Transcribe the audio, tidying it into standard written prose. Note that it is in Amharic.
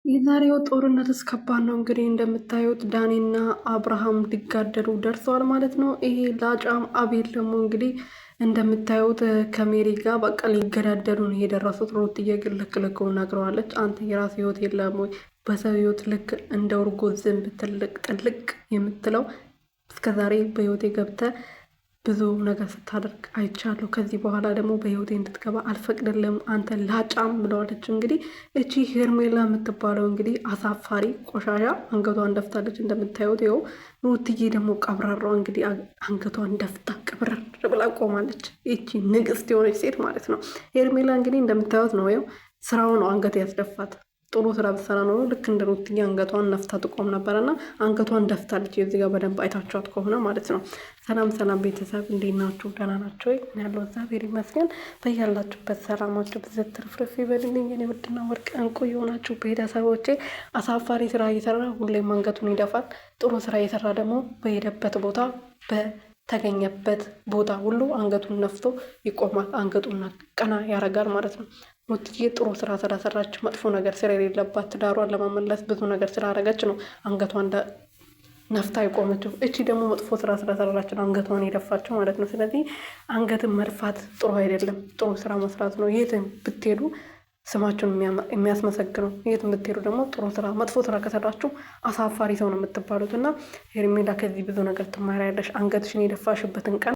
የዛሬው ጦርነት እስከባድ ነው። እንግዲህ እንደምታዩት ዳኒና አብርሃም ሊጋደሉ ደርሰዋል ማለት ነው። ይሄ ላጫም አቤል ደግሞ እንግዲህ እንደምታዩት ከሜሪ ጋር በቃ ሊገዳደሉ ነው የደረሱት። ሩትዬ ግን ልክ ልኩን ነግረዋለች። አንተ የራስ ህይወት የለም ወይ? በሰው ህይወት ልክ እንደ እርጎ ዝንብ ትልቅ ጥልቅ የምትለው እስከዛሬ በህይወቴ ገብተ ብዙ ነገር ስታደርግ አይቻለሁ። ከዚህ በኋላ ደግሞ በህይወቴ እንድትገባ አልፈቅድልም አንተ ላጫም ብለዋለች። እንግዲህ እቺ ሄርሜላ የምትባለው እንግዲህ አሳፋሪ ቆሻሻ አንገቷን ደፍታለች። እንደምታዩት ይኸው ሩትዬ ደግሞ ቀብራራው እንግዲህ አንገቷን ደፍታ ቅብረር ብላ ቆማለች። ይቺ ንግስት የሆነች ሴት ማለት ነው። ሄርሜላ እንግዲህ እንደምታዩት ነው ይኸው ስራው ነው አንገት ያስደፋት። ጥሩ ስራ ብትሰራ ኖሮ ልክ እንደ ሩትዬ አንገቷን ነፍታ ትቆም ነበረና አንገቷን ደፍታለች። የዚህ ጋር በደንብ አይታችኋት ከሆነ ማለት ነው። ሰላም ሰላም ቤተሰብ እንዴት ናችሁ? ደህና ናቸው ወይ? ያለው እግዚአብሔር ይመስገን። በያላችሁበት ሰላማችሁ ብዝት ትርፍርፍ ይበልልኝ። የኔ ውድና ወርቅ እንቁ የሆናችሁ ቤተሰቦቼ፣ አሳፋሪ ስራ እየሰራ ሁሌም አንገቱን ይደፋል። ጥሩ ስራ እየሰራ ደግሞ በሄደበት ቦታ በተገኘበት ቦታ ሁሉ አንገቱን ነፍቶ ይቆማል። አንገቱን ቀና ያደርጋል ማለት ነው። ሩትዬ ጥሩ ስራ ስለሰራች መጥፎ ነገር ስለሌለባት ትዳሯን ለመመለስ ብዙ ነገር ስላደረገች ነው አንገቷን ነፍታ የቆመችው። እቺ ደግሞ መጥፎ ስራ ስለሰራች ነው አንገቷን የደፋችው ማለት ነው። ስለዚህ አንገትን መድፋት ጥሩ አይደለም፣ ጥሩ ስራ መስራት ነው። የት ብትሄዱ ስማችሁን የሚያስመሰግነው፣ የት ብትሄዱ ደግሞ ጥሩ ስራ። መጥፎ ስራ ከሰራችሁ አሳፋሪ ሰው ነው የምትባሉት። እና ሄርሜላ ከዚህ ብዙ ነገር ትማሪያለሽ። አንገትሽን የደፋሽበትን ቀን